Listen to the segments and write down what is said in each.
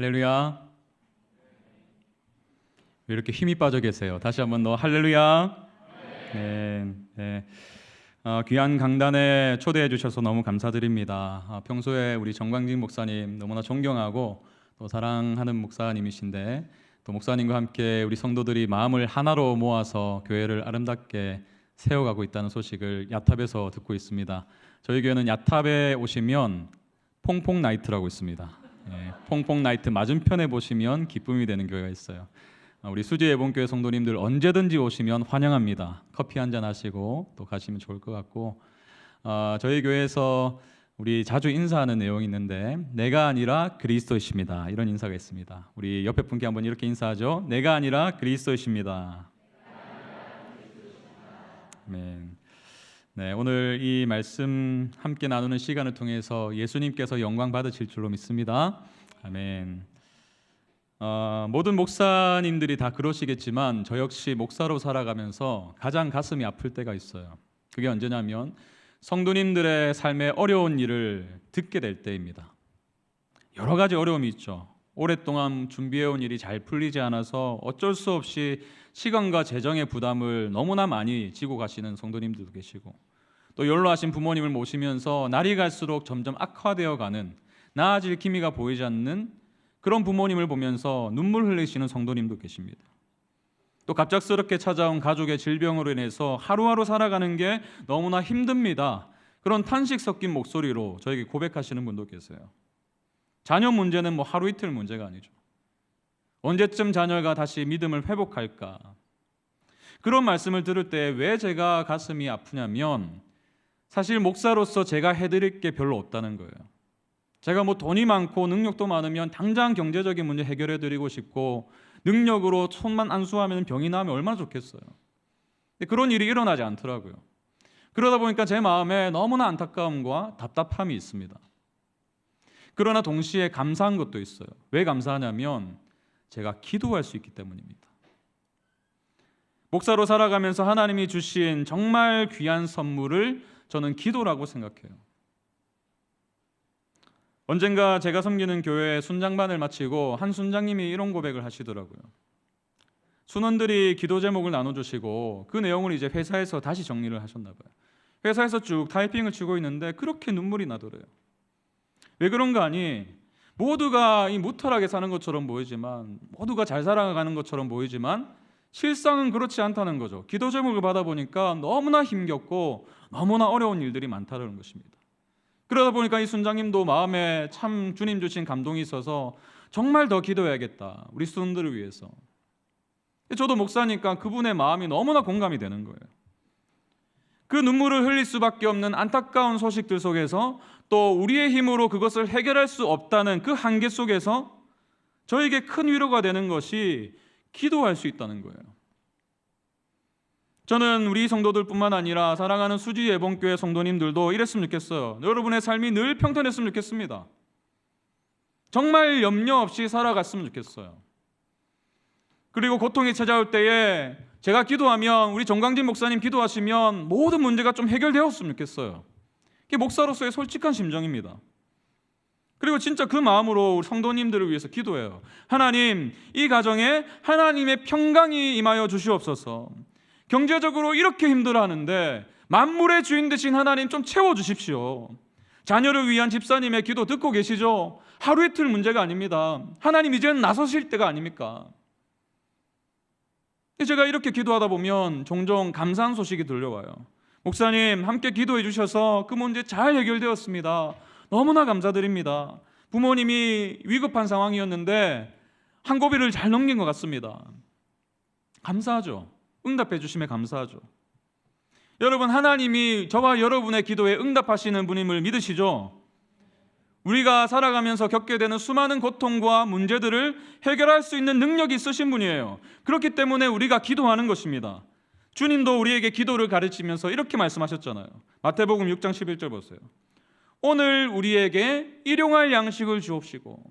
할렐루야. 왜 이렇게 힘이 빠져 계세요? 다시 한번 더 할렐루야. 네. 귀한 강단에 초대해 주셔서 너무 감사드립니다. 평소에 우리 정광진 목사님 너무나 존경하고 또 사랑하는 목사님이신데, 또 목사님과 함께 우리 성도들이 마음을 하나로 모아서 교회를 아름답게 세워가고 있다는 소식을 야탑에서 듣고 있습니다. 저희 교회는 야탑에 오시면 퐁퐁 나이트라고 있습니다. 퐁퐁 나이트 맞은편에 보시면 기쁨이 되는 교회가 있어요. 우리 수지 예봉교회 성도님들 언제든지 오시면 환영합니다. 커피 한잔 하시고 또 가시면 좋을 것 같고, 저희 교회에서 우리 자주 인사하는 내용이 있는데, 내가 아니라 그리스도이십니다, 이런 인사가 있습니다. 우리 옆에 분께 한번 이렇게 인사하죠. 내가 아니라 그리스도이십니다. 아멘. 네, 오늘 이 말씀 함께 나누는 시간을 통해서 예수님께서 영광 받으실 줄로 믿습니다. 아멘. 모든 목사님들이 다 그러시겠지만 저 역시 목사로 살아가면서 가장 가슴이 아플 때가 있어요. 그게 언제냐면 성도님들의 삶의 어려운 일을 듣게 될 때입니다. 여러 가지 어려움이 있죠. 오랫동안 준비해온 일이 잘 풀리지 않아서 어쩔 수 없이 시간과 재정의 부담을 너무나 많이 지고 가시는 성도님들도 계시고, 또 연로하신 부모님을 모시면서 날이 갈수록 점점 악화되어 가는, 나아질 기미가 보이지 않는 그런 부모님을 보면서 눈물 흘리시는 성도님도 계십니다. 또 갑작스럽게 찾아온 가족의 질병으로 인해서 하루하루 살아가는 게 너무나 힘듭니다, 그런 탄식 섞인 목소리로 저에게 고백하시는 분도 계세요. 자녀 문제는 하루 이틀 문제가 아니죠. 언제쯤 자녀가 다시 믿음을 회복할까? 그런 말씀을 들을 때 왜 제가 가슴이 아프냐면, 사실 목사로서 제가 해드릴 게 별로 없다는 거예요. 제가 돈이 많고 능력도 많으면 당장 경제적인 문제 해결해드리고 싶고, 능력으로 손만 안수하면 병이 나으면 얼마나 좋겠어요. 근데 그런 일이 일어나지 않더라고요. 그러다 보니까 제 마음에 너무나 안타까움과 답답함이 있습니다. 그러나 동시에 감사한 것도 있어요. 왜 감사하냐면 제가 기도할 수 있기 때문입니다. 목사로 살아가면서 하나님이 주신 정말 귀한 선물을 저는 기도라고 생각해요. 언젠가 제가 섬기는 교회 순장반을 마치고 한 순장님이 이런 고백을 하시더라고요. 순원들이 기도 제목을 나눠주시고 그 내용을 이제 회사에서 다시 정리를 하셨나 봐요. 회사에서 쭉 타이핑을 치고 있는데 그렇게 눈물이 나더래요. 왜 그런가 하니, 모두가 무탈하게 사는 것처럼 보이지만, 모두가 잘 살아가는 것처럼 보이지만 실상은 그렇지 않다는 거죠. 기도 제목을 받아보니까 너무나 힘겹고 너무나 어려운 일들이 많다는 것입니다. 그러다 보니까 이 순장님도 마음에 참 주님 주신 감동이 있어서 정말 더 기도해야겠다, 우리 수원들을 위해서. 저도 목사니까 그분의 마음이 너무나 공감이 되는 거예요. 그 눈물을 흘릴 수밖에 없는 안타까운 소식들 속에서, 또 우리의 힘으로 그것을 해결할 수 없다는 그 한계 속에서 저에게 큰 위로가 되는 것이 기도할 수 있다는 거예요. 저는 우리 성도들뿐만 아니라 사랑하는 수지 예봉교회 성도님들도 이랬으면 좋겠어요. 여러분의 삶이 늘 평탄했으면 좋겠습니다. 정말 염려 없이 살아갔으면 좋겠어요. 그리고 고통이 찾아올 때에 제가 기도하면, 우리 정광진 목사님 기도하시면 모든 문제가 좀 해결되었으면 좋겠어요. 그게 목사로서의 솔직한 심정입니다. 그리고 진짜 그 마음으로 우리 성도님들을 위해서 기도해요. 하나님, 이 가정에 하나님의 평강이 임하여 주시옵소서. 경제적으로 이렇게 힘들어하는데 만물의 주인 되신 하나님 좀 채워주십시오. 자녀를 위한 집사님의 기도 듣고 계시죠? 하루 이틀 문제가 아닙니다. 하나님 이제는 나서실 때가 아닙니까? 제가 이렇게 기도하다 보면 종종 감사한 소식이 들려와요. 목사님, 함께 기도해 주셔서 그 문제 잘 해결되었습니다. 너무나 감사드립니다. 부모님이 위급한 상황이었는데 한 고비를 잘 넘긴 것 같습니다. 감사하죠. 응답해 주심에 감사하죠. 여러분, 하나님이 저와 여러분의 기도에 응답하시는 분임을 믿으시죠? 우리가 살아가면서 겪게 되는 수많은 고통과 문제들을 해결할 수 있는 능력이 있으신 분이에요. 그렇기 때문에 우리가 기도하는 것입니다. 주님도 우리에게 기도를 가르치면서 이렇게 말씀하셨잖아요. 마태복음 6장 11절 보세요. 오늘 우리에게 일용할 양식을 주옵시고.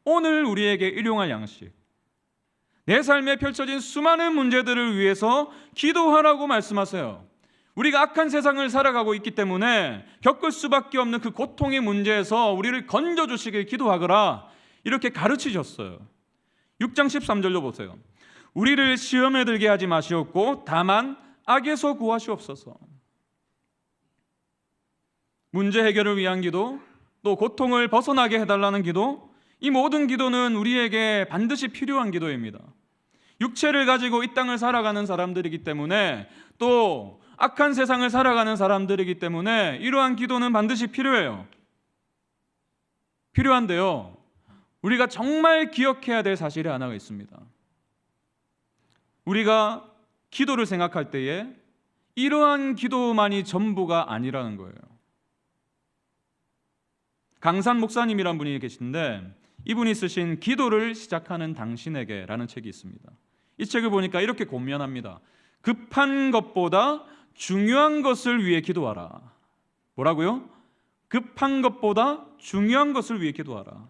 오늘 우리에게 일용할 양식. 내 삶에 펼쳐진 수많은 문제들을 위해서 기도하라고 말씀하세요. 우리가 악한 세상을 살아가고 있기 때문에 겪을 수밖에 없는 그 고통의 문제에서 우리를 건져주시길 기도하거라. 이렇게 가르치셨어요. 6장 13절로 보세요. 우리를 시험에 들게 하지 마시옵고 다만 악에서 구하시옵소서. 문제 해결을 위한 기도, 또 고통을 벗어나게 해달라는 기도, 이 모든 기도는 우리에게 반드시 필요한 기도입니다. 육체를 가지고 이 땅을 살아가는 사람들이기 때문에, 또 악한 세상을 살아가는 사람들이기 때문에 이러한 기도는 반드시 필요해요. 필요한데요, 우리가 정말 기억해야 될 사실이 하나가 있습니다. 우리가 기도를 생각할 때에 이러한 기도만이 전부가 아니라는 거예요. 강산 목사님이란 분이 계신데, 이분이 쓰신 기도를 시작하는 당신에게 라는 책이 있습니다. 이 책을 보니까 이렇게 권면합니다. 급한 것보다 중요한 것을 위해 기도하라. 뭐라고요? 급한 것보다 중요한 것을 위해 기도하라.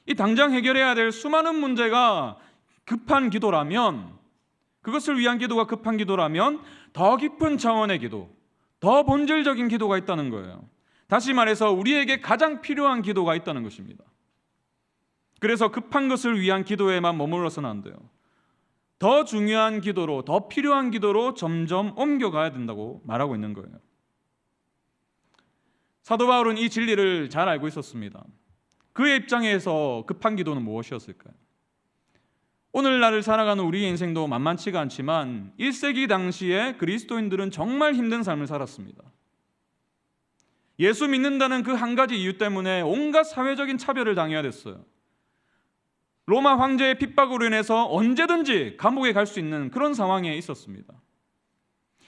이 당장 해결해야 될 수많은 문제가 급한 기도라면, 그것을 위한 기도가 급한 기도라면 더 깊은 차원의 기도, 더 본질적인 기도가 있다는 거예요. 다시 말해서 우리에게 가장 필요한 기도가 있다는 것입니다. 그래서 급한 것을 위한 기도에만 머물러서는 안 돼요. 더 중요한 기도로, 더 필요한 기도로 점점 옮겨가야 된다고 말하고 있는 거예요. 사도 바울은 이 진리를 잘 알고 있었습니다. 그의 입장에서 급한 기도는 무엇이었을까요? 오늘날을 살아가는 우리의 인생도 만만치가 않지만 1세기 당시에 그리스도인들은 정말 힘든 삶을 살았습니다. 예수 믿는다는 그 한 가지 이유 때문에 온갖 사회적인 차별을 당해야 됐어요. 로마 황제의 핍박으로 인해서 언제든지 감옥에 갈 수 있는 그런 상황에 있었습니다.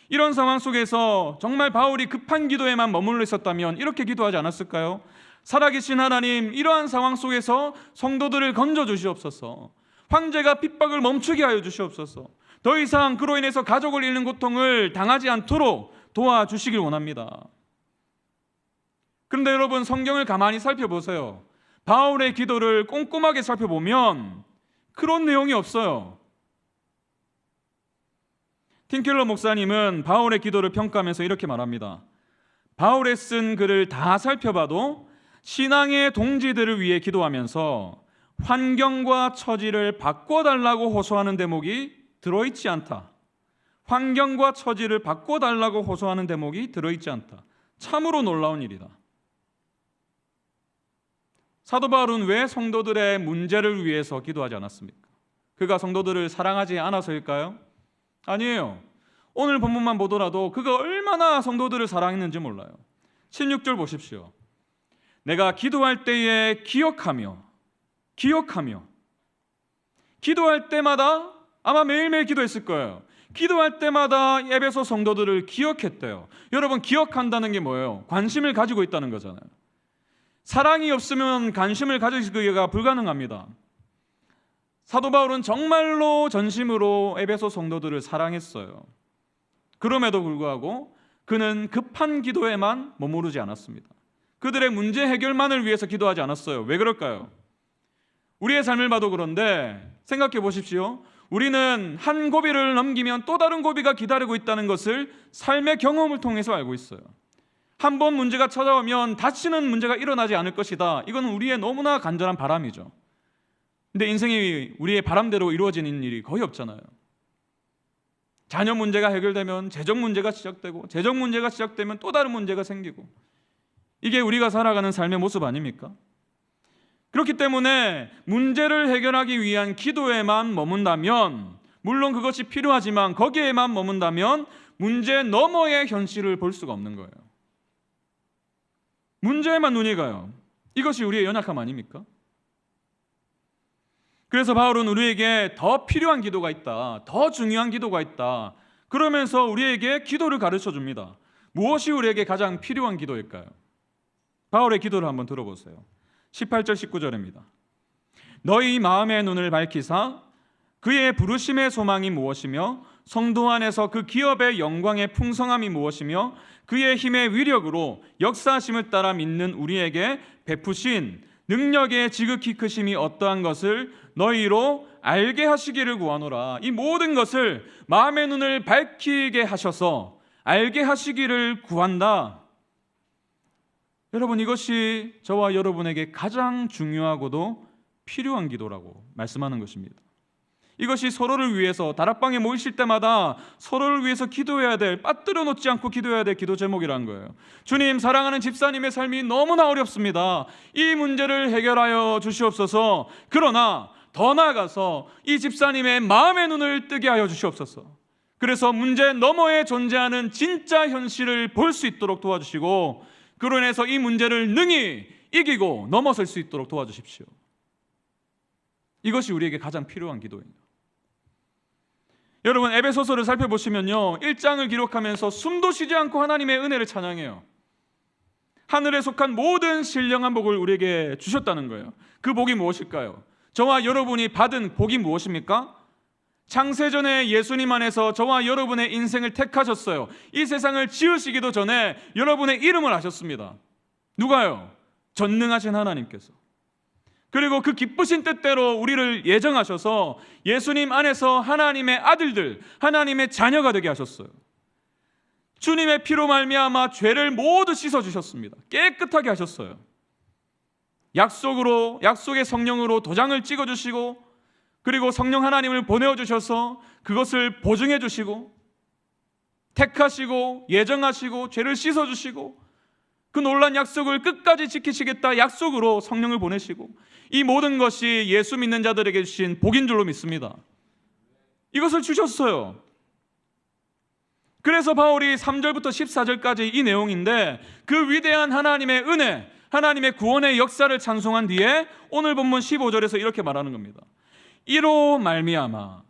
이런 상황 속에서 정말 바울이 급한 기도에만 머물러 있었다면 이렇게 기도하지 않았을까요? 살아계신 하나님, 이러한 상황 속에서 성도들을 건져 주시옵소서. 황제가 핍박을 멈추게 하여 주시옵소서. 더 이상 그로 인해서 가족을 잃는 고통을 당하지 않도록 도와주시길 원합니다. 그런데 여러분, 성경을 가만히 살펴보세요. 바울의 기도를 꼼꼼하게 살펴보면 그런 내용이 없어요. 틴켈러 목사님은 바울의 기도를 평가하면서 이렇게 말합니다. 바울의 쓴 글을 다 살펴봐도 신앙의 동지들을 위해 기도하면서 환경과 처지를 바꿔달라고 호소하는 대목이 들어있지 않다. 환경과 처지를 바꿔달라고 호소하는 대목이 들어있지 않다. 참으로 놀라운 일이다. 사도 바울은 왜 성도들의 문제를 위해서 기도하지 않았습니까? 그가 성도들을 사랑하지 않아서일까요? 아니에요. 오늘 본문만 보더라도 그가 얼마나 성도들을 사랑했는지 몰라요. 16절 보십시오. 내가 기도할 때에 기억하며 기도할 때마다, 아마 매일매일 기도했을 거예요. 기도할 때마다 에베소 성도들을 기억했대요. 여러분, 기억한다는 게 뭐예요? 관심을 가지고 있다는 거잖아요. 사랑이 없으면 관심을 가지기가 불가능합니다. 사도 바울은 정말로 전심으로 에베소 성도들을 사랑했어요. 그럼에도 불구하고 그는 급한 기도에만 머무르지 않았습니다. 그들의 문제 해결만을 위해서 기도하지 않았어요. 왜 그럴까요? 우리의 삶을 봐도 그런데 생각해 보십시오. 우리는 한 고비를 넘기면 또 다른 고비가 기다리고 있다는 것을 삶의 경험을 통해서 알고 있어요. 한 번 문제가 찾아오면 다시는 문제가 일어나지 않을 것이다. 이건 우리의 너무나 간절한 바람이죠. 근데 인생이 우리의 바람대로 이루어지는 일이 거의 없잖아요. 자녀 문제가 해결되면 재정 문제가 시작되고, 재정 문제가 시작되면 또 다른 문제가 생기고, 이게 우리가 살아가는 삶의 모습 아닙니까? 그렇기 때문에 문제를 해결하기 위한 기도에만 머문다면, 물론 그것이 필요하지만 거기에만 머문다면 문제 너머의 현실을 볼 수가 없는 거예요. 문제에만 눈이 가요. 이것이 우리의 연약함 아닙니까? 그래서 바울은 우리에게 더 필요한 기도가 있다, 더 중요한 기도가 있다, 그러면서 우리에게 기도를 가르쳐 줍니다. 무엇이 우리에게 가장 필요한 기도일까요? 바울의 기도를 한번 들어보세요. 18절 19절입니다. 너희 마음의 눈을 밝히사 그의 부르심의 소망이 무엇이며 성도 안에서 그 기업의 영광의 풍성함이 무엇이며 그의 힘의 위력으로 역사하심을 따라 믿는 우리에게 베푸신 능력의 지극히 크심이 어떠한 것을 너희로 알게 하시기를 구하노라. 이 모든 것을 마음의 눈을 밝히게 하셔서 알게 하시기를 구한다. 여러분, 이것이 저와 여러분에게 가장 중요하고도 필요한 기도라고 말씀하는 것입니다. 이것이 서로를 위해서 다락방에 모이실 때마다 서로를 위해서 기도해야 될, 빠뜨려 놓지 않고 기도해야 될 기도 제목이라는 거예요. 주님, 사랑하는 집사님의 삶이 너무나 어렵습니다. 이 문제를 해결하여 주시옵소서. 그러나 더 나아가서 이 집사님의 마음의 눈을 뜨게 하여 주시옵소서. 그래서 문제 너머에 존재하는 진짜 현실을 볼 수 있도록 도와주시고, 그로 인해서 이 문제를 능히 이기고 넘어설 수 있도록 도와주십시오. 이것이 우리에게 가장 필요한 기도입니다. 여러분, 에베소서를 살펴보시면요, 1장을 기록하면서 숨도 쉬지 않고 하나님의 은혜를 찬양해요. 하늘에 속한 모든 신령한 복을 우리에게 주셨다는 거예요. 그 복이 무엇일까요? 저와 여러분이 받은 복이 무엇입니까? 창세전에 예수님 안에서 저와 여러분의 인생을 택하셨어요. 이 세상을 지으시기도 전에 여러분의 이름을 아셨습니다. 누가요? 전능하신 하나님께서. 그리고 그 기쁘신 뜻대로 우리를 예정하셔서 예수님 안에서 하나님의 아들들, 하나님의 자녀가 되게 하셨어요. 주님의 피로 말미암아 죄를 모두 씻어주셨습니다. 깨끗하게 하셨어요. 약속의 성령으로 도장을 찍어주시고, 그리고 성령 하나님을 보내주셔서 그것을 보증해 주시고, 택하시고 예정하시고 죄를 씻어주시고, 그 놀란 약속을 끝까지 지키시겠다 약속으로 성령을 보내시고, 이 모든 것이 예수 믿는 자들에게 주신 복인 줄로 믿습니다. 이것을 주셨어요. 그래서 바울이 3절부터 14절까지 이 내용인데, 그 위대한 하나님의 은혜, 하나님의 구원의 역사를 찬송한 뒤에 오늘 본문 15절에서 이렇게 말하는 겁니다. 이로 말미암아,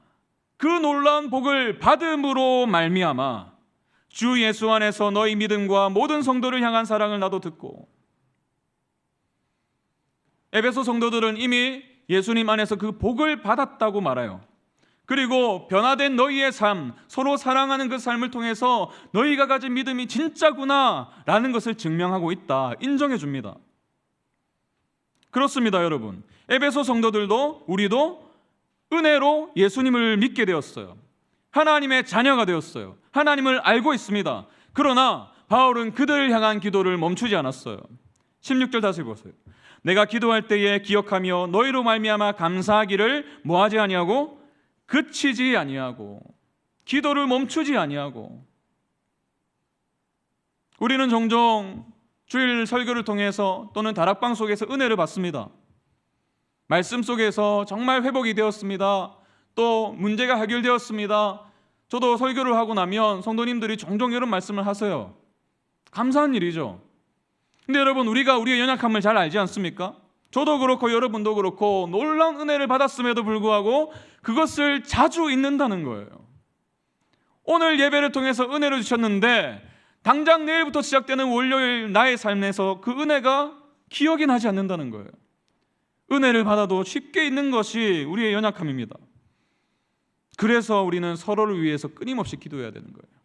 그 놀라운 복을 받음으로 말미암아 주 예수 안에서 너희 믿음과 모든 성도를 향한 사랑을 나도 듣고. 에베소 성도들은 이미 예수님 안에서 그 복을 받았다고 말해요. 그리고 변화된 너희의 삶, 서로 사랑하는 그 삶을 통해서 너희가 가진 믿음이 진짜구나 라는 것을 증명하고 있다, 인정해 줍니다. 그렇습니다, 여러분. 에베소 성도들도 우리도 은혜로 예수님을 믿게 되었어요. 하나님의 자녀가 되었어요. 하나님을 알고 있습니다. 그러나 바울은 그들을 향한 기도를 멈추지 않았어요. 16절 다시 보세요. 내가 기도할 때에 기억하며 너희로 말미암아 감사하기를 뭐하지 아니하고 그치지 아니하고, 기도를 멈추지 아니하고. 우리는 종종 주일 설교를 통해서 또는 다락방 속에서 은혜를 받습니다. 말씀 속에서 정말 회복이 되었습니다. 또 문제가 해결되었습니다. 저도 설교를 하고 나면 성도님들이 종종 이런 말씀을 하세요. 감사한 일이죠. 근데 여러분, 우리가 우리의 연약함을 잘 알지 않습니까? 저도 그렇고 여러분도 그렇고 놀라운 은혜를 받았음에도 불구하고 그것을 자주 잊는다는 거예요. 오늘 예배를 통해서 은혜를 주셨는데 당장 내일부터 시작되는 월요일 나의 삶에서 그 은혜가 기억이 나지 않는다는 거예요. 은혜를 받아도 쉽게 잊는 것이 우리의 연약함입니다. 그래서 우리는 서로를 위해서 끊임없이 기도해야 되는 거예요.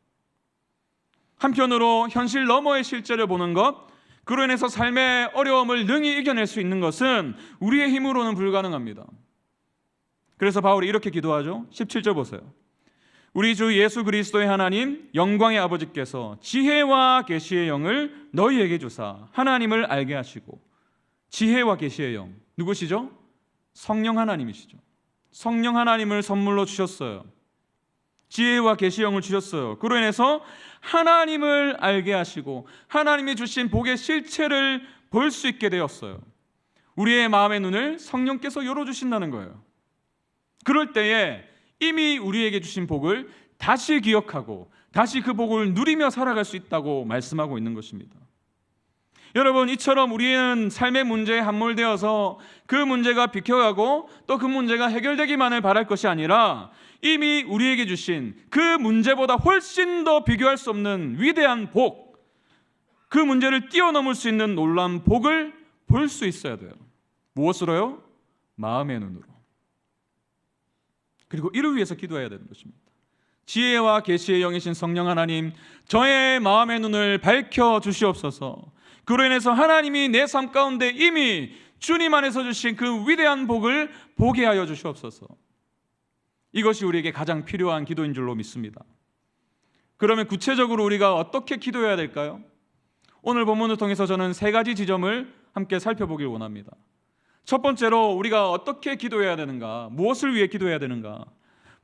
한편으로 현실 너머의 실제를 보는 것, 그로 인해서 삶의 어려움을 능히 이겨낼 수 있는 것은 우리의 힘으로는 불가능합니다. 그래서 바울이 이렇게 기도하죠. 17절 보세요. 우리 주 예수 그리스도의 하나님 영광의 아버지께서 지혜와 계시의 영을 너희에게 주사 하나님을 알게 하시고. 지혜와 계시의 영, 누구시죠? 성령 하나님이시죠. 성령 하나님을 선물로 주셨어요. 지혜와 계시의 영을 주셨어요. 그로 인해서 하나님을 알게 하시고 하나님이 주신 복의 실체를 볼 수 있게 되었어요. 우리의 마음의 눈을 성령께서 열어주신다는 거예요. 그럴 때에 이미 우리에게 주신 복을 다시 기억하고 다시 그 복을 누리며 살아갈 수 있다고 말씀하고 있는 것입니다. 여러분, 이처럼 우리는 삶의 문제에 함몰되어서 그 문제가 비켜가고 또 그 문제가 해결되기만을 바랄 것이 아니라 이미 우리에게 주신 그 문제보다 훨씬 더 비교할 수 없는 위대한 복, 그 문제를 뛰어넘을 수 있는 놀라운 복을 볼 수 있어야 돼요. 무엇으로요? 마음의 눈으로. 그리고 이를 위해서 기도해야 되는 것입니다. 지혜와 계시의 영이신 성령 하나님, 저의 마음의 눈을 밝혀 주시옵소서. 그로 인해서 하나님이 내 삶 가운데 이미 주님 안에서 주신 그 위대한 복을 보게 하여 주시옵소서. 이것이 우리에게 가장 필요한 기도인 줄로 믿습니다. 그러면 구체적으로 우리가 어떻게 기도해야 될까요? 오늘 본문을 통해서 저는 세 가지 지점을 함께 살펴보길 원합니다. 첫 번째로 우리가 어떻게 기도해야 되는가, 무엇을 위해 기도해야 되는가,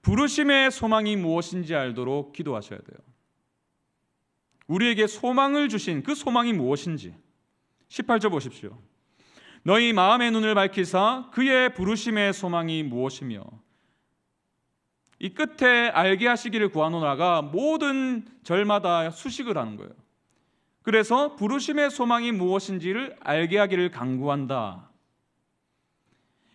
부르심의 소망이 무엇인지 알도록 기도하셔야 돼요. 우리에게 소망을 주신 그 소망이 무엇인지 18절 보십시오. 너희 마음의 눈을 밝히사 그의 부르심의 소망이 무엇이며, 이 끝에 알게 하시기를 구하노라가 모든 절마다 수식을 하는 거예요. 그래서 부르심의 소망이 무엇인지를 알게 하기를 간구한다.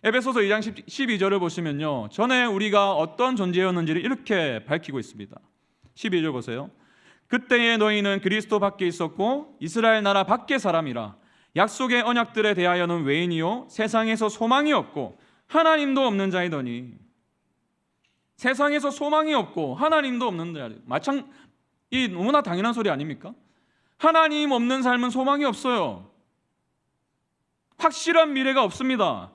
에베소서 2장 12절을 보시면요, 전에 우리가 어떤 존재였는지를 이렇게 밝히고 있습니다. 12절 보세요. 그때에 너희는 그리스도 밖에 있었고 이스라엘 나라 밖의 사람이라. 약속의 언약들에 대하여는 외인이요 세상에서 소망이 없고 하나님도 없는 자이더니. 세상에서 소망이 없고 하나님도 없는 자, 이 너무나 당연한 소리 아닙니까? 하나님 없는 삶은 소망이 없어요. 확실한 미래가 없습니다.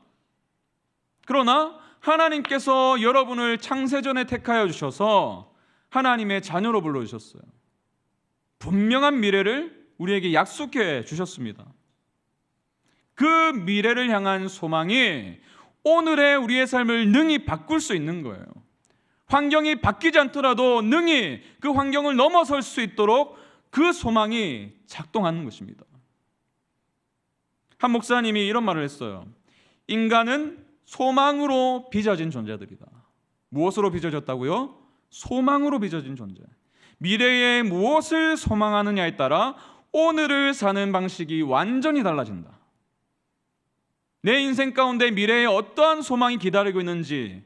그러나 하나님께서 여러분을 창세전에 택하여 주셔서 하나님의 자녀로 불러주셨어요. 분명한 미래를 우리에게 약속해 주셨습니다. 그 미래를 향한 소망이 오늘의 우리의 삶을 능히 바꿀 수 있는 거예요. 환경이 바뀌지 않더라도 능히 그 환경을 넘어설 수 있도록 그 소망이 작동하는 것입니다. 한 목사님이 이런 말을 했어요. 인간은 소망으로 빚어진 존재들이다. 무엇으로 빚어졌다고요? 소망으로 빚어진 존재. 미래에 무엇을 소망하느냐에 따라 오늘을 사는 방식이 완전히 달라진다. 내 인생 가운데 미래에 어떠한 소망이 기다리고 있는지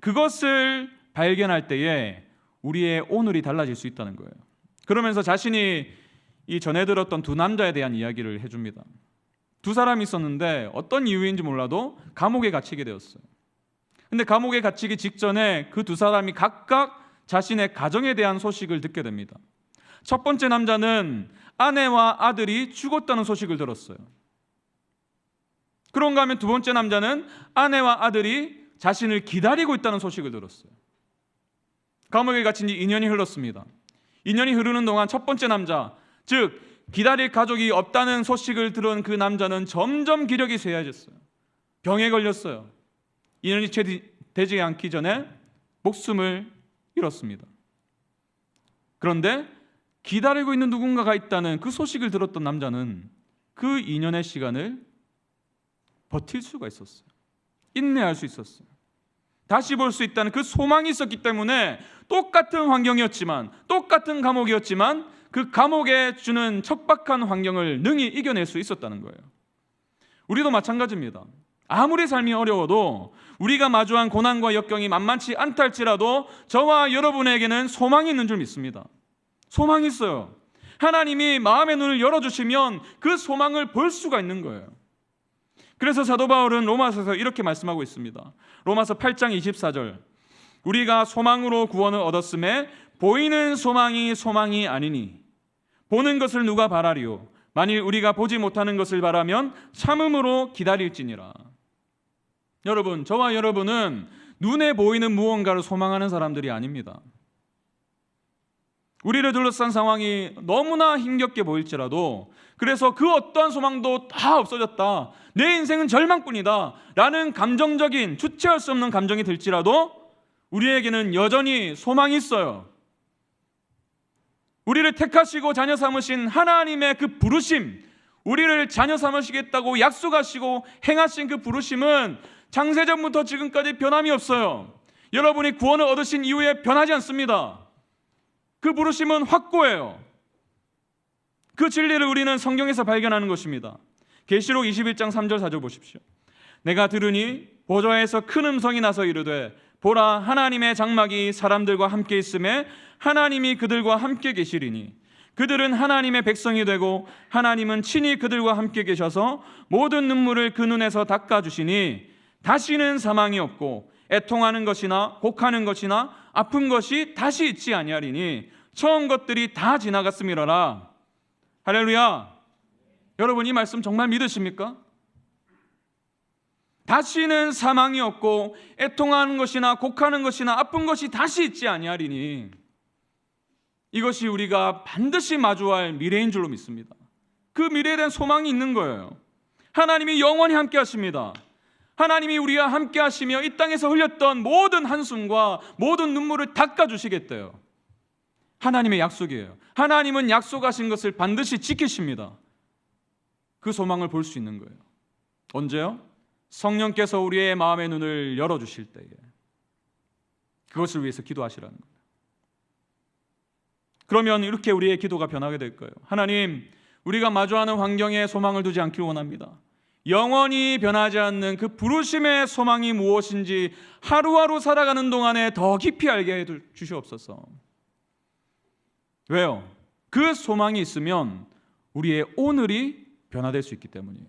그것을 발견할 때에 우리의 오늘이 달라질 수 있다는 거예요. 그러면서 자신이 이 전해 들었던 두 남자에 대한 이야기를 해줍니다. 두 사람이 있었는데 어떤 이유인지 몰라도 감옥에 갇히게 되었어요. 근데 감옥에 갇히기 직전에 그 두 사람이 각각 자신의 가정에 대한 소식을 듣게 됩니다. 첫 번째 남자는 아내와 아들이 죽었다는 소식을 들었어요. 그런가 하면 두 번째 남자는 아내와 아들이 자신을 기다리고 있다는 소식을 들었어요. 감옥에 갇힌 지 2년이 흘렀습니다. 2년이 흐르는 동안 첫 번째 남자, 즉 기다릴 가족이 없다는 소식을 들은 그 남자는 점점 기력이 쇠해졌어요. 병에 걸렸어요. 2년이 채 되지 않기 전에 목숨을 잃었습니다. 그런데 기다리고 있는 누군가가 있다는 그 소식을 들었던 남자는 그 2년의 시간을 버틸 수가 있었어요. 인내할 수 있었어요. 다시 볼 수 있다는 그 소망이 있었기 때문에 똑같은 환경이었지만, 똑같은 감옥이었지만 그 감옥에 주는 척박한 환경을 능히 이겨낼 수 있었다는 거예요. 우리도 마찬가지입니다. 아무리 삶이 어려워도 우리가 마주한 고난과 역경이 만만치 않다 할지라도 저와 여러분에게는 소망이 있는 줄 믿습니다. 소망이 있어요. 하나님이 마음의 눈을 열어주시면 그 소망을 볼 수가 있는 거예요. 그래서 사도 바울은 로마서에서 이렇게 말씀하고 있습니다. 로마서 8장 24절. 우리가 소망으로 구원을 얻었음에 보이는 소망이 아니니 보는 것을 누가 바라리요? 만일 우리가 보지 못하는 것을 바라면 참음으로 기다릴지니라. 여러분, 저와 여러분은 눈에 보이는 무언가를 소망하는 사람들이 아닙니다. 우리를 둘러싼 상황이 너무나 힘겹게 보일지라도, 그래서 그 어떠한 소망도 다 없어졌다, 내 인생은 절망뿐이다 라는 감정적인 주체할 수 없는 감정이 들지라도 우리에게는 여전히 소망이 있어요. 우리를 택하시고 자녀 삼으신 하나님의 그 부르심, 우리를 자녀 삼으시겠다고 약속하시고 행하신 그 부르심은 창세전부터 지금까지 변함이 없어요. 여러분이 구원을 얻으신 이후에 변하지 않습니다. 그 부르심은 확고해요. 그 진리를 우리는 성경에서 발견하는 것입니다. 계시록 21장 3절 4절 보십시오. 내가 들으니 보좌에서 큰 음성이 나서 이르되 보라, 하나님의 장막이 사람들과 함께 있음에 하나님이 그들과 함께 계시리니 그들은 하나님의 백성이 되고 하나님은 친히 그들과 함께 계셔서 모든 눈물을 그 눈에서 닦아주시니 다시는 사망이 없고 애통하는 것이나 곡하는 것이나 아픈 것이 다시 있지 아니하리니 처음 것들이 다 지나갔음이로라. 할렐루야. 여러분, 이 말씀 정말 믿으십니까? 다시는 사망이 없고 애통하는 것이나 곡하는 것이나 아픈 것이 다시 있지 아니하리니, 이것이 우리가 반드시 마주할 미래인 줄로 믿습니다. 그 미래에 대한 소망이 있는 거예요. 하나님이 영원히 함께 하십니다. 하나님이 우리와 함께 하시며 이 땅에서 흘렸던 모든 한숨과 모든 눈물을 닦아주시겠대요. 하나님의 약속이에요. 하나님은 약속하신 것을 반드시 지키십니다. 그 소망을 볼 수 있는 거예요. 언제요? 성령께서 우리의 마음의 눈을 열어주실 때에. 그것을 위해서 기도하시라는 거예요. 그러면 이렇게 우리의 기도가 변하게 될 거예요. 하나님, 우리가 마주하는 환경에 소망을 두지 않기를 원합니다. 영원히 변하지 않는 그 부르심의 소망이 무엇인지 하루하루 살아가는 동안에 더 깊이 알게 해 주시옵소서. 왜요? 그 소망이 있으면 우리의 오늘이 변화될 수 있기 때문이에요.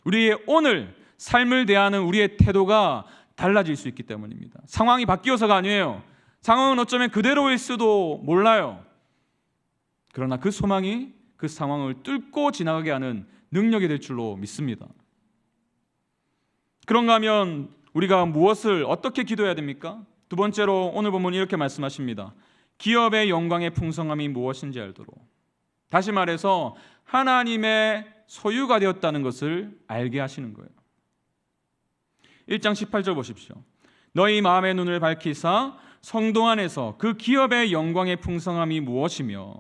우리의 오늘 삶을 대하는 우리의 태도가 달라질 수 있기 때문입니다. 상황이 바뀌어서가 아니에요. 상황은 어쩌면 그대로일 수도 몰라요. 그러나 그 소망이 그 상황을 뚫고 지나가게 하는 능력이 될 줄로 믿습니다. 그런가 하면 우리가 무엇을 어떻게 기도해야 됩니까? 두 번째로 오늘 본문이 이렇게 말씀하십니다. 기업의 영광의 풍성함이 무엇인지 알도록. 다시 말해서 하나님의 소유가 되었다는 것을 알게 하시는 거예요. 1장 18절 보십시오. 너희 마음의 눈을 밝히사 성도 안에서 그 기업의 영광의 풍성함이 무엇이며.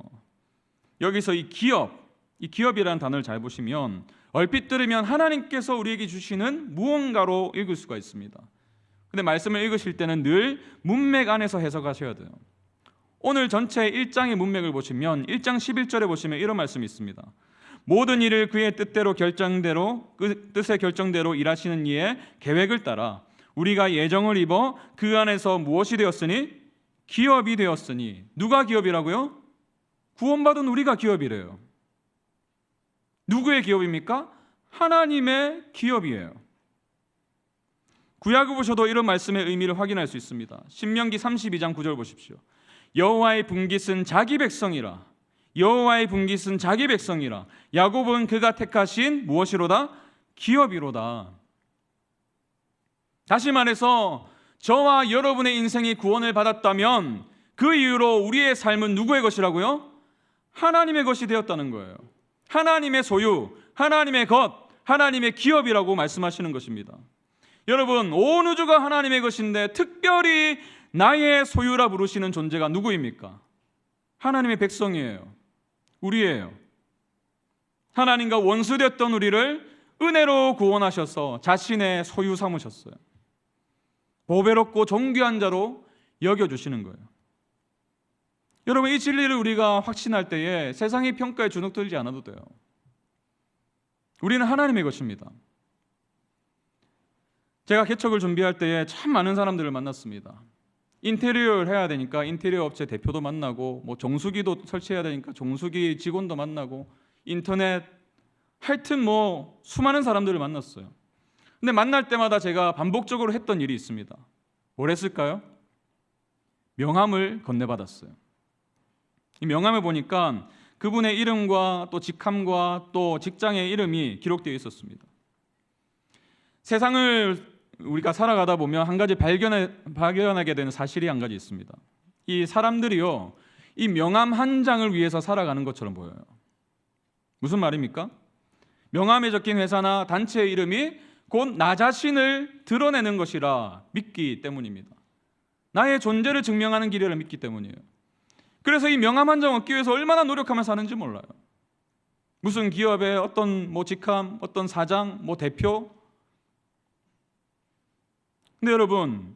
여기서 이 기업이라는 단어를 잘 보시면 얼핏 들으면 하나님께서 우리에게 주시는 무언가로 읽을 수가 있습니다. 근데 말씀을 읽으실 때는 늘 문맥 안에서 해석하셔야 돼요. 오늘 전체 1장의 문맥을 보시면 1장 11절에 보시면 이런 말씀이 있습니다. 모든 일을 그의 뜻의 결정대로 일하시는 이의 계획을 따라 우리가 예정을 입어 그 안에서 무엇이 되었으니? 기업이 되었으니. 누가 기업이라고요? 구원받은 우리가 기업이래요. 누구의 기업입니까? 하나님의 기업이에요. 구약을 보셔도 이런 말씀의 의미를 확인할 수 있습니다. 신명기 32장 9절 보십시오. 여호와의 분깃은 자기 백성이라. 여호와의 분깃은 자기 백성이라. 야곱은 그가 택하신 무엇이로다? 기업이로다. 다시 말해서 저와 여러분의 인생이 구원을 받았다면 그 이후로 우리의 삶은 누구의 것이라고요? 하나님의 것이 되었다는 거예요. 하나님의 소유, 하나님의 것, 하나님의 기업이라고 말씀하시는 것입니다. 여러분, 온 우주가 하나님의 것인데 특별히 나의 소유라 부르시는 존재가 누구입니까? 하나님의 백성이에요. 우리예요. 하나님과 원수되었던 우리를 은혜로 구원하셔서 자신의 소유 삼으셨어요. 보배롭고 존귀한 자로 여겨주시는 거예요. 여러분, 이 진리를 우리가 확신할 때에 세상의 평가에 주눅들지 않아도 돼요. 우리는 하나님의 것입니다. 제가 개척을 준비할 때에 참 많은 사람들을 만났습니다. 인테리어를 해야 되니까 인테리어 업체 대표도 만나고, 정수기도 설치해야 되니까 정수기 직원도 만나고, 인터넷, 하여튼 수많은 사람들을 만났어요. 근데 만날 때마다 제가 반복적으로 했던 일이 있습니다. 뭘 했을까요? 명함을 건네받았어요. 이 명함을 보니까 그분의 이름과 또 직함과 또 직장의 이름이 기록되어 있었습니다. 세상을 우리가 살아가다 보면 한 가지 발견하게 되는 사실이 한 가지 있습니다. 이 사람들이요, 이 명함 한 장을 위해서 살아가는 것처럼 보여요. 무슨 말입니까? 명함에 적힌 회사나 단체의 이름이 곧 나 자신을 드러내는 것이라 믿기 때문입니다. 나의 존재를 증명하는 길이라 믿기 때문이에요. 그래서 이 명함 한 장 얻기 위해서 얼마나 노력하며 사는지 몰라요. 무슨 기업의 어떤 직함, 어떤 사장, 대표. 근데 여러분,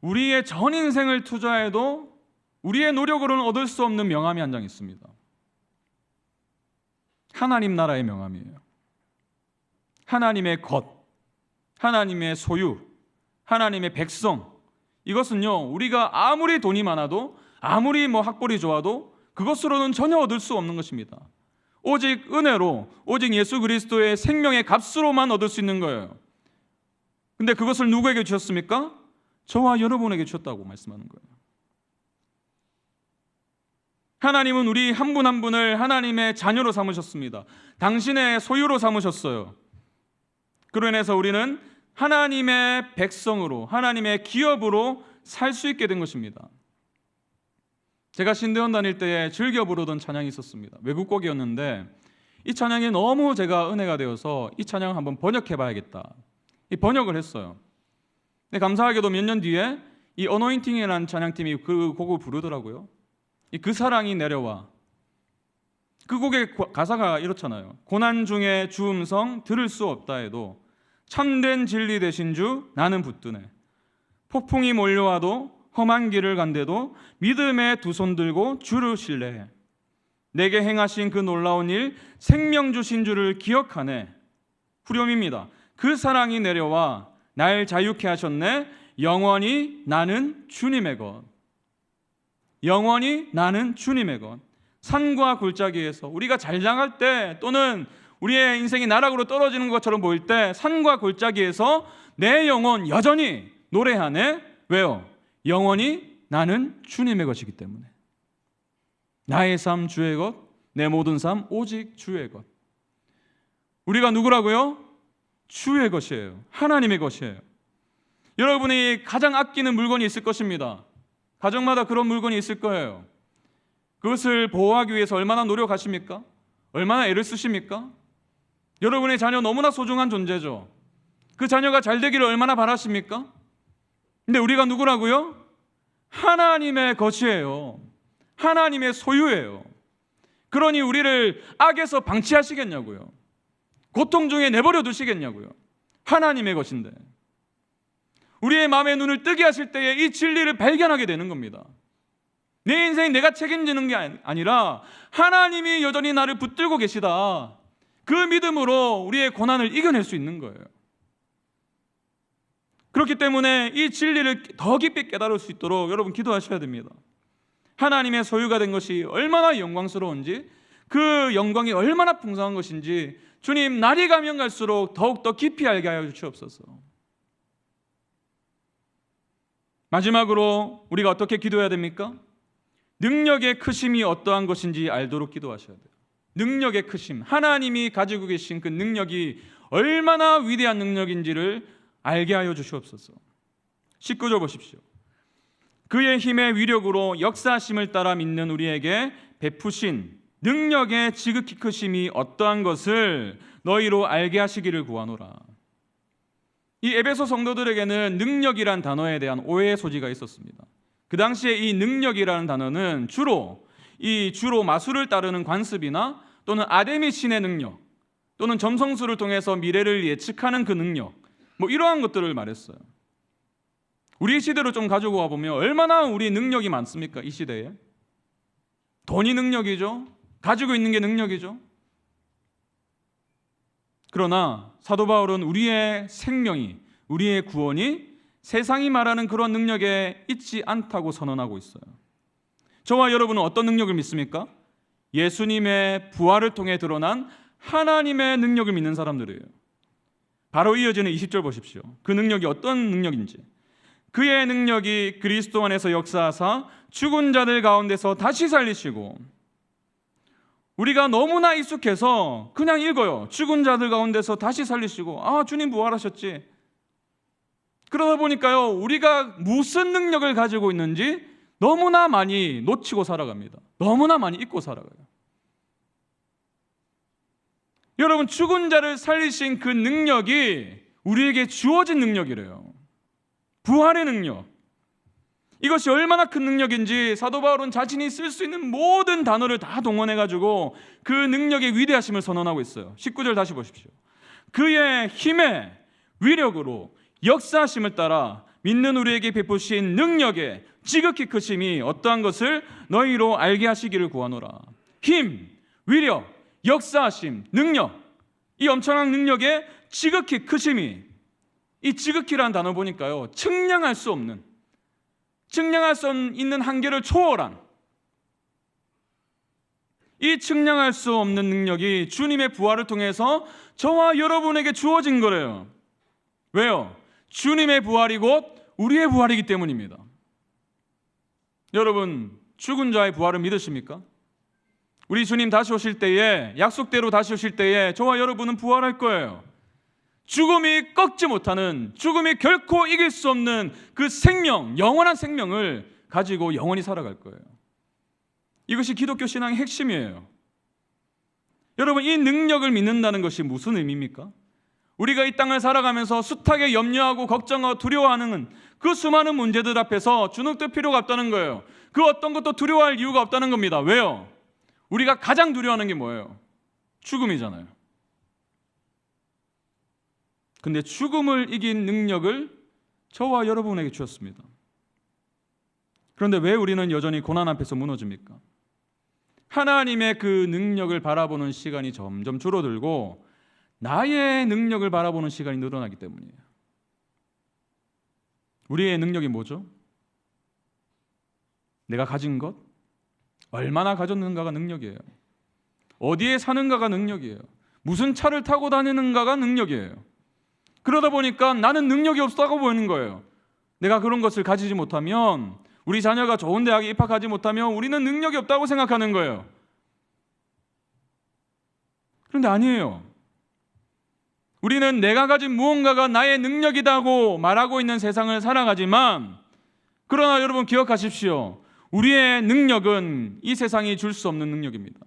우리의 전 인생을 투자해도 우리의 노력으로는 얻을 수 없는 명함이 한 장 있습니다. 하나님 나라의 명함이에요. 하나님의 것, 하나님의 소유, 하나님의 백성. 이것은요, 우리가 아무리 돈이 많아도, 아무리 학벌이 좋아도 그것으로는 전혀 얻을 수 없는 것입니다. 오직 은혜로, 오직 예수 그리스도의 생명의 값으로만 얻을 수 있는 거예요. 근데 그것을 누구에게 주셨습니까? 저와 여러분에게 주셨다고 말씀하는 거예요. 하나님은 우리 한 분 한 분을 하나님의 자녀로 삼으셨습니다. 당신의 소유로 삼으셨어요. 그로 인해서 우리는 하나님의 백성으로, 하나님의 기업으로 살 수 있게 된 것입니다. 제가 신대원 다닐 때에 즐겨 부르던 찬양이 있었습니다. 외국곡이었는데 이 찬양이 너무 제가 은혜가 되어서 이 찬양을 한번 번역해 봐야겠다, 이 번역을 했어요. 근데 감사하게도 몇 년 뒤에 이 어노인팅이라는 찬양팀이 그 곡을 부르더라고요. 그 사랑이 내려와. 그 곡의 가사가 이렇잖아요. 고난 중에 주 음성 들을 수 없다 해도 참된 진리 되신 주 나는 붙드네. 폭풍이 몰려와도 험한 길을 간대도 믿음에 두 손 들고 주를 신뢰해. 내게 행하신 그 놀라운 일 생명 주신 주를 기억하네. 후렴입니다. 그 사랑이 내려와 날 자유케 하셨네. 영원히 나는 주님의 것. 영원히 나는 주님의 것. 산과 골짜기에서 우리가 잘 나갈 때 또는 우리의 인생이 나락으로 떨어지는 것처럼 보일 때 산과 골짜기에서 내 영혼 여전히 노래하네. 왜요? 영원히 나는 주님의 것이기 때문에. 나의 삶 주의 것, 내 모든 삶 오직 주의 것. 우리가 누구라고요? 주의 것이에요. 하나님의 것이에요. 여러분이 가장 아끼는 물건이 있을 것입니다. 가정마다 그런 물건이 있을 거예요. 그것을 보호하기 위해서 얼마나 노력하십니까? 얼마나 애를 쓰십니까? 여러분의 자녀 너무나 소중한 존재죠. 그 자녀가 잘 되기를 얼마나 바라십니까? 근데 우리가 누구라고요? 하나님의 것이에요. 하나님의 소유예요. 그러니 우리를 악에서 방치하시겠냐고요? 고통 중에 내버려 두시겠냐고요? 하나님의 것인데. 우리의 마음의 눈을 뜨게 하실 때에 이 진리를 발견하게 되는 겁니다. 내 인생 내가 책임지는 게 아니라 하나님이 여전히 나를 붙들고 계시다. 그 믿음으로 우리의 고난을 이겨낼 수 있는 거예요. 그렇기 때문에 이 진리를 더 깊이 깨달을 수 있도록 여러분 기도하셔야 됩니다. 하나님의 소유가 된 것이 얼마나 영광스러운지, 그 영광이 얼마나 풍성한 것인지 주님 날이 가면 갈수록 더욱더 깊이 알게 하여 주시옵소서. 마지막으로 우리가 어떻게 기도해야 됩니까? 능력의 크심이 어떠한 것인지 알도록 기도하셔야 돼요. 능력의 크심, 하나님이 가지고 계신 그 능력이 얼마나 위대한 능력인지를 알게 하여 주시옵소서. 19절 보십시오. 그의 힘의 위력으로 역사하심을 따라 믿는 우리에게 베푸신 능력의 지극히 크심이 어떠한 것을 너희로 알게 하시기를 구하노라. 이 에베소 성도들에게는 능력이란 단어에 대한 오해의 소지가 있었습니다. 그 당시에 이 능력이라는 단어는 주로 마술을 따르는 관습이나 또는 아데미 신의 능력, 또는 점성술을 통해서 미래를 예측하는 그 능력, 이러한 것들을 말했어요. 우리 시대로 좀 가지고 와보면 얼마나 우리 능력이 많습니까? 이 시대에 돈이 능력이죠. 가지고 있는 게 능력이죠. 그러나 사도 바울은 우리의 생명이, 우리의 구원이 세상이 말하는 그런 능력에 있지 않다고 선언하고 있어요. 저와 여러분은 어떤 능력을 믿습니까? 예수님의 부활을 통해 드러난 하나님의 능력을 믿는 사람들이에요. 바로 이어지는 20절 보십시오. 그 능력이 어떤 능력인지. 그의 능력이 그리스도 안에서 역사하사 죽은 자들 가운데서 다시 살리시고. 우리가 너무나 익숙해서 그냥 읽어요. 죽은 자들 가운데서 다시 살리시고, 주님 부활하셨지. 그러다 보니까요, 우리가 무슨 능력을 가지고 있는지 너무나 많이 놓치고 살아갑니다. 너무나 많이 잊고 살아가요. 여러분, 죽은 자를 살리신 그 능력이 우리에게 주어진 능력이래요. 부활의 능력. 이것이 얼마나 큰 능력인지 사도 바울은 자신이 쓸 수 있는 모든 단어를 다 동원해가지고 그 능력의 위대하심을 선언하고 있어요. 19절 다시 보십시오. 그의 힘의 위력으로 역사하심을 따라 믿는 우리에게 베푸신 능력의 지극히 크심이 어떠한 것을 너희로 알게 하시기를 구하노라. 힘, 위력, 역사하심, 능력, 이 엄청난 능력의 지극히 크심이, 이 지극히라는 단어 보니까요, 측량할 수 있는 한계를 초월한 이 측량할 수 없는 능력이 주님의 부활을 통해서 저와 여러분에게 주어진 거래요. 왜요? 주님의 부활이 곧 우리의 부활이기 때문입니다. 여러분, 죽은 자의 부활을 믿으십니까? 우리 주님 다시 오실 때에, 약속대로 다시 오실 때에 저와 여러분은 부활할 거예요. 죽음이 꺾지 못하는, 죽음이 결코 이길 수 없는 그 생명, 영원한 생명을 가지고 영원히 살아갈 거예요. 이것이 기독교 신앙의 핵심이에요. 여러분, 이 능력을 믿는다는 것이 무슨 의미입니까? 우리가 이 땅을 살아가면서 숱하게 염려하고 걱정하고 두려워하는 그 수많은 문제들 앞에서 주눅들 필요가 없다는 거예요. 그 어떤 것도 두려워할 이유가 없다는 겁니다. 왜요? 우리가 가장 두려워하는 게 뭐예요? 죽음이잖아요. 근데 죽음을 이긴 능력을 저와 여러분에게 주었습니다. 그런데 왜 우리는 여전히 고난 앞에서 무너집니까? 하나님의 그 능력을 바라보는 시간이 점점 줄어들고 나의 능력을 바라보는 시간이 늘어나기 때문이에요. 우리의 능력이 뭐죠? 내가 가진 것? 얼마나 가졌는가가 능력이에요. 어디에 사는가가 능력이에요. 무슨 차를 타고 다니는가가 능력이에요. 그러다 보니까 나는 능력이 없다고 보이는 거예요. 내가 그런 것을 가지지 못하면, 우리 자녀가 좋은 대학에 입학하지 못하면 우리는 능력이 없다고 생각하는 거예요. 그런데 아니에요. 우리는 내가 가진 무언가가 나의 능력이라고 말하고 있는 세상을 살아가지만, 그러나 여러분 기억하십시오. 우리의 능력은 이 세상이 줄 수 없는 능력입니다.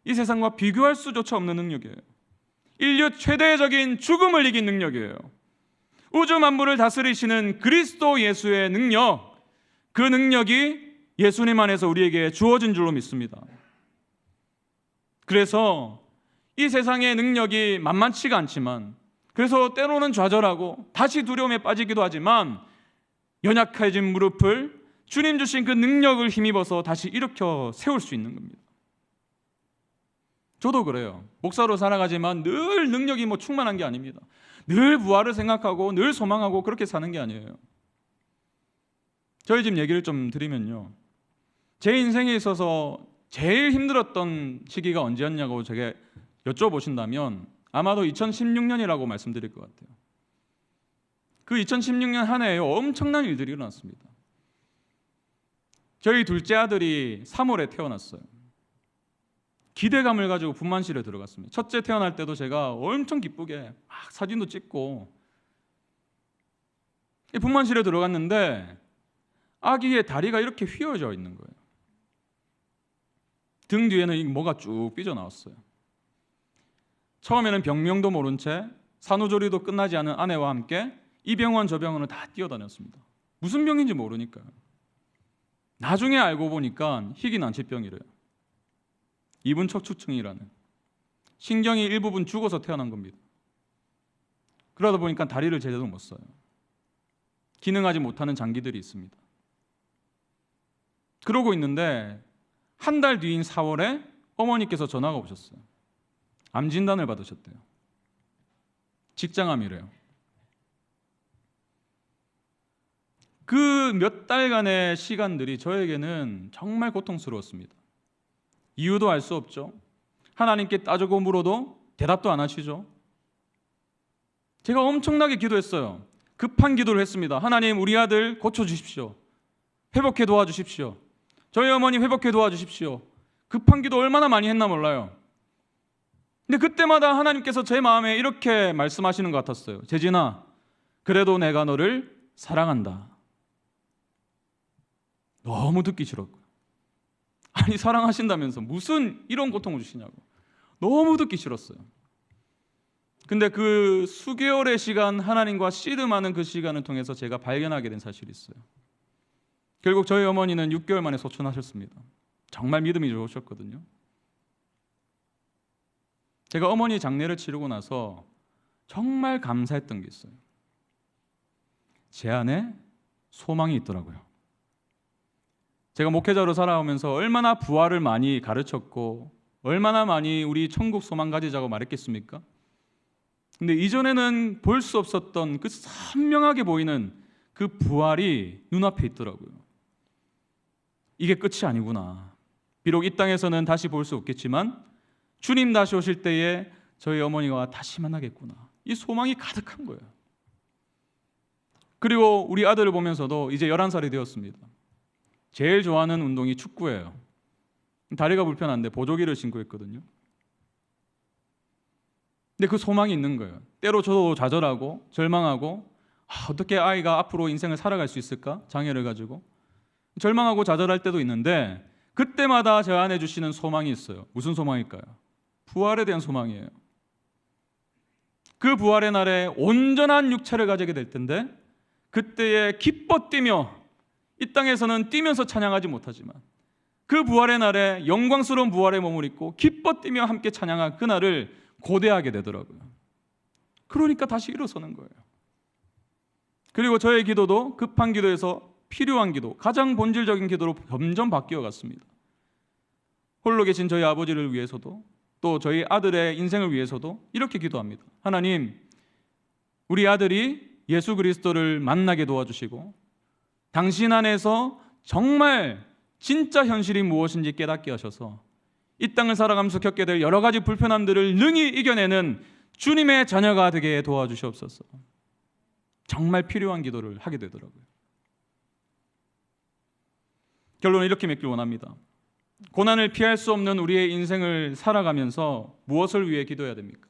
이 세상과 비교할 수조차 없는 능력이에요. 인류 최대적인 죽음을 이긴 능력이에요. 우주 만물을 다스리시는 그리스도 예수의 능력, 그 능력이 예수님 안에서 우리에게 주어진 줄로 믿습니다. 그래서 이 세상의 능력이 만만치가 않지만, 그래서 때로는 좌절하고 다시 두려움에 빠지기도 하지만, 연약해진 무릎을 주님 주신 그 능력을 힘입어서 다시 일으켜 세울 수 있는 겁니다. 저도 그래요. 목사로 살아가지만 늘 능력이 충만한 게 아닙니다. 늘 부활을 생각하고 늘 소망하고 그렇게 사는 게 아니에요. 저희 집 얘기를 좀 드리면요, 제 인생에 있어서 제일 힘들었던 시기가 언제였냐고 제가 여쭤보신다면 아마도 2016년이라고 말씀드릴 것 같아요. 그 2016년 한 해에 엄청난 일들이 일어났습니다. 저희 둘째 아들이 3월에 태어났어요. 기대감을 가지고 분만실에 들어갔습니다. 첫째 태어날 때도 제가 엄청 기쁘게 막 사진도 찍고, 분만실에 들어갔는데 아기의 다리가 이렇게 휘어져 있는 거예요. 등 뒤에는 뭐가 쭉 삐져나왔어요. 처음에는 병명도 모른 채 산후조리도 끝나지 않은 아내와 함께 이 병원 저 병원을 다 뛰어다녔습니다. 무슨 병인지 모르니까요. 나중에 알고 보니까 희귀난치병이래요. 이분 척추증이라는, 신경이 일부분 죽어서 태어난 겁니다. 그러다 보니까 다리를 제대로 못 써요. 기능하지 못하는 장기들이 있습니다. 그러고 있는데 한 달 뒤인 4월에 어머니께서 전화가 오셨어요. 암 진단을 받으셨대요. 직장암이래요. 그 몇 달간의 시간들이 저에게는 정말 고통스러웠습니다. 이유도 알 수 없죠. 하나님께 따지고 물어도 대답도 안 하시죠. 제가 엄청나게 기도했어요. 급한 기도를 했습니다. 하나님, 우리 아들 고쳐주십시오. 회복해 도와주십시오. 저희 어머니 회복해 도와주십시오. 급한 기도 얼마나 많이 했나 몰라요. 근데 그때마다 하나님께서 제 마음에 이렇게 말씀하시는 것 같았어요. 재진아, 그래도 내가 너를 사랑한다. 너무 듣기 싫었고요. 아니, 사랑하신다면서 무슨 이런 고통을 주시냐고. 너무 듣기 싫었어요. 근데 그 수개월의 시간, 하나님과 씨름하는 그 시간을 통해서 제가 발견하게 된 사실이 있어요. 결국 저희 어머니는 6개월 만에 소천하셨습니다. 정말 믿음이 좋으셨거든요. 제가 어머니 장례를 치르고 나서 정말 감사했던 게 있어요. 제 안에 소망이 있더라고요. 제가 목회자로 살아오면서 얼마나 부활을 많이 가르쳤고 얼마나 많이 우리 천국 소망 가지자고 말했겠습니까? 근데 이전에는 볼 수 없었던 그 선명하게 보이는 그 부활이 눈앞에 있더라고요. 이게 끝이 아니구나. 비록 이 땅에서는 다시 볼 수 없겠지만 주님 다시 오실 때에 저희 어머니와 다시 만나겠구나. 이 소망이 가득한 거예요. 그리고 우리 아들을 보면서도 이제 11살이 되었습니다. 제일 좋아하는 운동이 축구예요. 다리가 불편한데 보조기를 신고 있거든요. 근데 그 소망이 있는 거예요. 때로 저도 좌절하고 절망하고 어떻게 아이가 앞으로 인생을 살아갈 수 있을까? 장애를 가지고 절망하고 좌절할 때도 있는데 그때마다 제 안에 주시는 소망이 있어요. 무슨 소망일까요? 부활에 대한 소망이에요. 그 부활의 날에 온전한 육체를 가지게 될 텐데, 그때에 기뻐 뛰며, 이 땅에서는 뛰면서 찬양하지 못하지만 그 부활의 날에 영광스러운 부활의 몸을 입고 기뻐 뛰며 함께 찬양할 그날을 고대하게 되더라고요. 그러니까 다시 일어서는 거예요. 그리고 저의 기도도 급한 기도에서 필요한 기도, 가장 본질적인 기도로 점점 바뀌어 갔습니다. 홀로 계신 저희 아버지를 위해서도, 또 저희 아들의 인생을 위해서도 이렇게 기도합니다. 하나님, 우리 아들이 예수 그리스도를 만나게 도와주시고 당신 안에서 정말 진짜 현실이 무엇인지 깨닫게 하셔서 이 땅을 살아가면서 겪게 될 여러 가지 불편함들을 능히 이겨내는 주님의 자녀가 되게 도와주시옵소서. 정말 필요한 기도를 하게 되더라고요. 결론은 이렇게 맺길 원합니다. 고난을 피할 수 없는 우리의 인생을 살아가면서 무엇을 위해 기도해야 됩니까?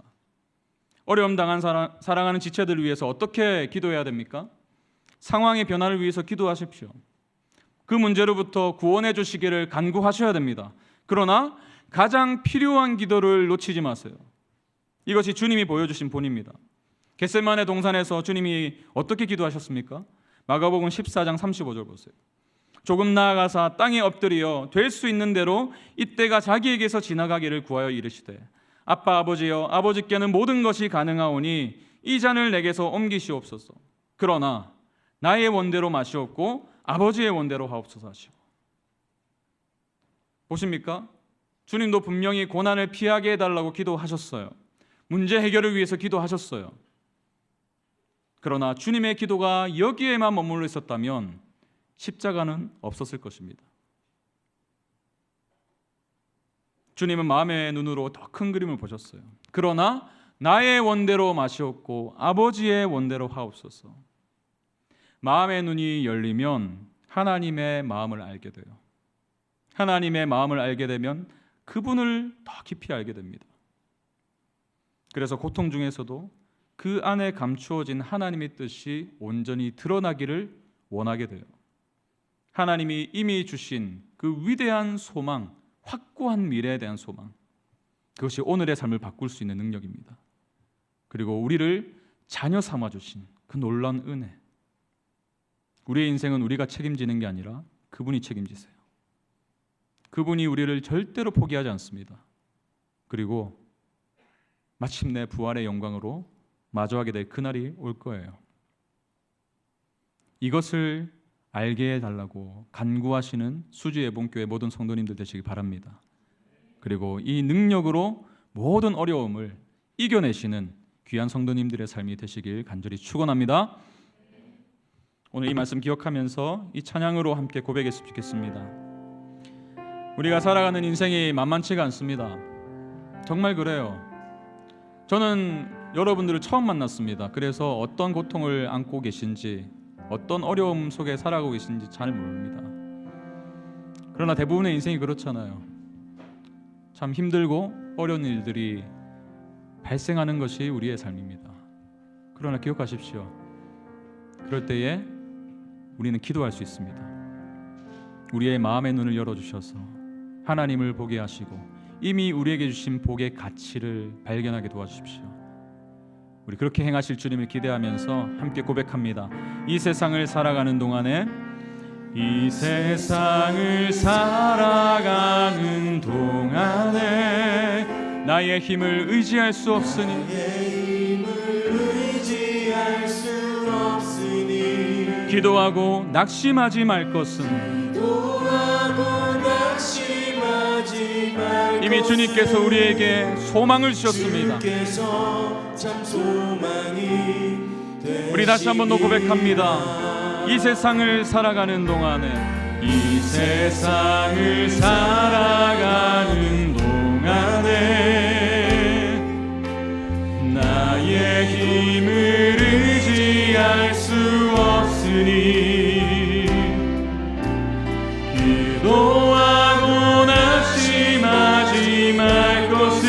어려움 당한 사랑하는 지체들을 위해서 어떻게 기도해야 됩니까? 상황의 변화를 위해서 기도하십시오. 그 문제로부터 구원해 주시기를 간구하셔야 됩니다. 그러나 가장 필요한 기도를 놓치지 마세요. 이것이 주님이 보여주신 본입니다. 겟세마네 동산에서 주님이 어떻게 기도하셨습니까? 마가복음 14장 35절 보세요. 조금 나아가사 땅에 엎드려 될 수 있는 대로 이때가 자기에게서 지나가기를 구하여 이르시되, 아빠 아버지여, 아버지께는 모든 것이 가능하오니 이 잔을 내게서 옮기시옵소서. 그러나 나의 원대로 마시옵고 아버지의 원대로 하옵소서 하시고. 보십니까? 주님도 분명히 고난을 피하게 해달라고 기도하셨어요. 문제 해결을 위해서 기도하셨어요. 그러나 주님의 기도가 여기에만 머물러 있었다면 십자가는 없었을 것입니다. 주님은 마음의 눈으로 더 큰 그림을 보셨어요. 그러나 나의 원대로 마시옵고 아버지의 원대로 하옵소서. 마음의 눈이 열리면 하나님의 마음을 알게 돼요. 하나님의 마음을 알게 되면 그분을 더 깊이 알게 됩니다. 그래서 고통 중에서도 그 안에 감추어진 하나님의 뜻이 온전히 드러나기를 원하게 돼요. 하나님이 이미 주신 그 위대한 소망, 확고한 미래에 대한 소망, 그것이 오늘의 삶을 바꿀 수 있는 능력입니다. 그리고 우리를 자녀 삼아주신 그 놀라운 은혜, 우리의 인생은 우리가 책임지는 게 아니라 그분이 책임지세요. 그분이 우리를 절대로 포기하지 않습니다. 그리고 마침내 부활의 영광으로 마주하게 될 그날이 올 거예요. 이것을 알게 해달라고 간구하시는 수지예봉교회 모든 성도님들 되시기 바랍니다. 그리고 이 능력으로 모든 어려움을 이겨내시는 귀한 성도님들의 삶이 되시길 간절히 축원합니다. 오늘 이 말씀 기억하면서 이 찬양으로 함께 고백했으면 좋겠습니다. 우리가 살아가는 인생이 만만치가 않습니다. 정말 그래요. 저는 여러분들을 처음 만났습니다. 그래서 어떤 고통을 안고 계신지, 어떤 어려움 속에 살아가고 계신지 잘 모릅니다. 그러나 대부분의 인생이 그렇잖아요. 참 힘들고 어려운 일들이 발생하는 것이 우리의 삶입니다. 그러나 기억하십시오. 그럴 때에 우리는 기도할 수 있습니다. 우리의 마음의 눈을 열어주셔서 하나님을 보게 하시고 이미 우리에게 주신 복의 가치를 발견하게 도와주십시오. 우리 그렇게 행하실 주님을 기대하면서 함께 고백합니다. 이 세상을 살아가는 동안에, 이 세상을 살아가는 동안에 나의 힘을 의지할 수 없으니, 기도하고 낙심하지 말 것은, 이미 주님께서 우리에게 소망을 주셨습니다. 우리 다시 한 번 더 고백합니다. 이 세상을 살아가는 동안에, 이 세상을 살아가는 동안에 나의 힘을 의지할 수 없으니, 기도하고 낙심하지 말 것은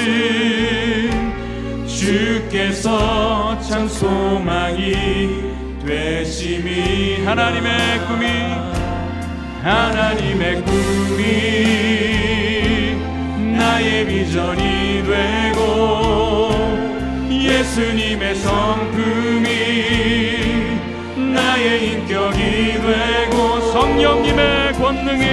주께서 참 소망이 되심이. 하나님의 꿈이 나의 비전이 되고 예수님의 성품이 나의 인격이 되고 성령님의 권능이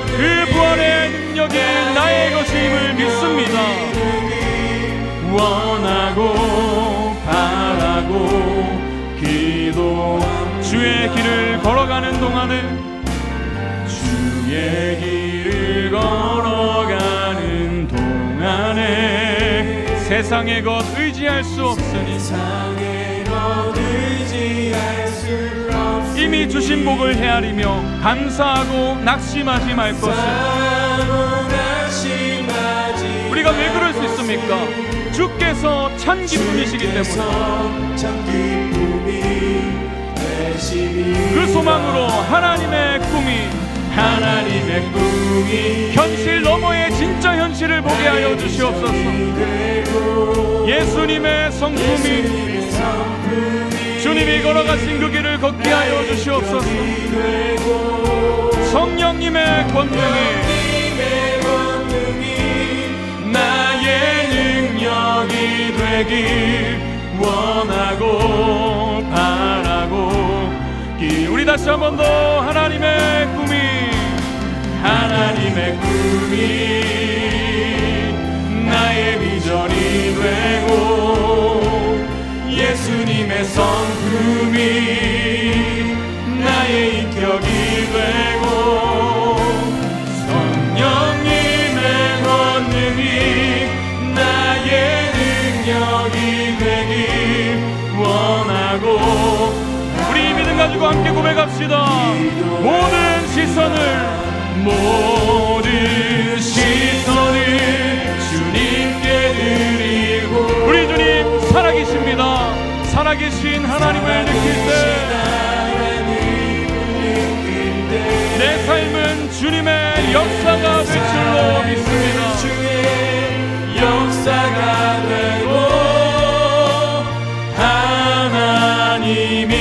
그 부활의 능력이 나의 것임을 믿습니다. 원하고 바라고 기도 주의 길을 걸어가는 동안에 주의 길을 걸어가는 동안에 세상의 것 의지할 수 없으니 이미 주신 복을 헤아리며 감사하고 낙심하지 말 것을. 우리가 왜 그럴 수 있습니까? 주께서 참 기쁨이시기 때문에 그 소망으로 하나님의 꿈이 현실 너머의 진짜 현실을 보게 하여 주시옵소서. 예수님의 성품이 주님이 걸어가신 그 길을 걷게 하여 주시옵소서. 성령님의 권능이 나의 능력이 되길 원하고 바라고. 우리 다시 한 번 더 하나님의 꿈이 나의 비전이 되고 예수님의 성품이 나의 인격이 되고 성령님의 권능이 나의 능력이 되길 원하고. 우리 믿음 가지고 함께 고백합시다. 모든 시선을 주님께 드리고. 우리 주님 살아계십니다. 살아계신 하나님을 느낄 때 내 삶은 주님의 역사가 될 줄로 믿습니다. 주의 역사가 되고 하나님이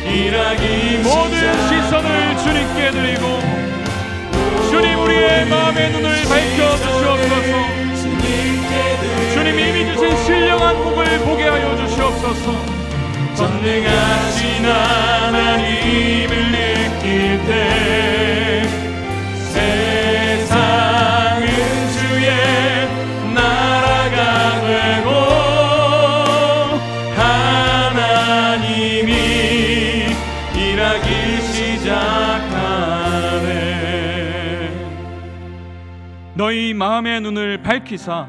일하기. 모든 시선을 주님께 드리고 주님 우리의 마음의 눈을 밝혀주시옵소서. 주님 이미 주신 신령한 복을 보게 하여 주시옵소서. 전능하신 하나님을 느낄 때 세상은 주의 나라가 되고 하나님이 일하기 시작하네. 너희 마음의 눈을 밝히사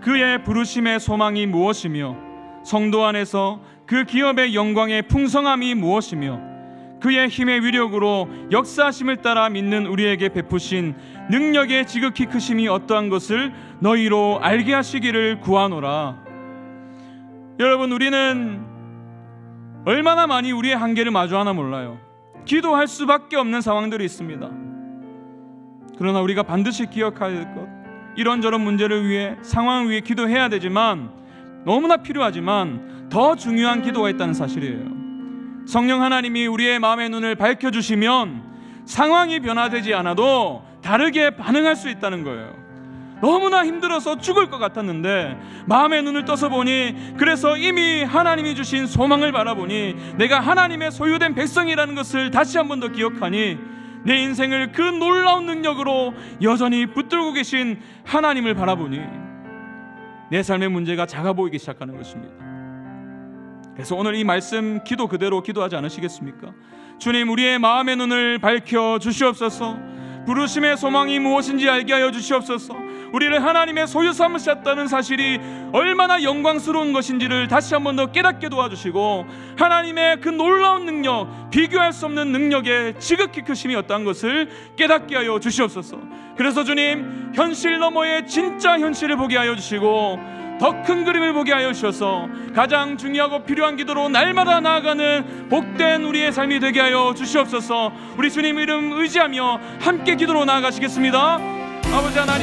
그의 부르심의 소망이 무엇이며 성도 안에서 그 기업의 영광의 풍성함이 무엇이며 그의 힘의 위력으로 역사하심을 따라 믿는 우리에게 베푸신 능력의 지극히 크심이 어떠한 것을 너희로 알게 하시기를 구하노라. 여러분, 우리는 얼마나 많이 우리의 한계를 마주하나 몰라요. 기도할 수밖에 없는 상황들이 있습니다. 그러나 우리가 반드시 기억할 것, 이런저런 문제를 위해, 상황을 위해 기도해야 되지만, 너무나 필요하지만 더 중요한 기도가 있다는 사실이에요. 성령 하나님이 우리의 마음의 눈을 밝혀주시면 상황이 변화되지 않아도 다르게 반응할 수 있다는 거예요. 너무나 힘들어서 죽을 것 같았는데 마음의 눈을 떠서 보니, 그래서 이미 하나님이 주신 소망을 바라보니, 내가 하나님의 소유된 백성이라는 것을 다시 한 번 더 기억하니, 내 인생을 그 놀라운 능력으로 여전히 붙들고 계신 하나님을 바라보니 내 삶의 문제가 작아 보이기 시작하는 것입니다. 그래서 오늘 이 말씀 기도 그대로 기도하지 않으시겠습니까? 주님, 우리의 마음의 눈을 밝혀 주시옵소서. 부르심의 소망이 무엇인지 알게 하여 주시옵소서. 우리를 하나님의 소유 삼으셨다는 사실이 얼마나 영광스러운 것인지를 다시 한 번 더 깨닫게 도와주시고, 하나님의 그 놀라운 능력, 비교할 수 없는 능력의 지극히 크심이 어떠한 것을 깨닫게 하여 주시옵소서. 그래서 주님, 현실 너머의 진짜 현실을 보게 하여 주시고 더 큰 그림을 보게 하여 주셔서 가장 중요하고 필요한 기도로 날마다 나아가는 복된 우리의 삶이 되게 하여 주시옵소서. 우리 주님 이름 의지하며 함께 기도로 나아가시겠습니다. 아버지 하나님,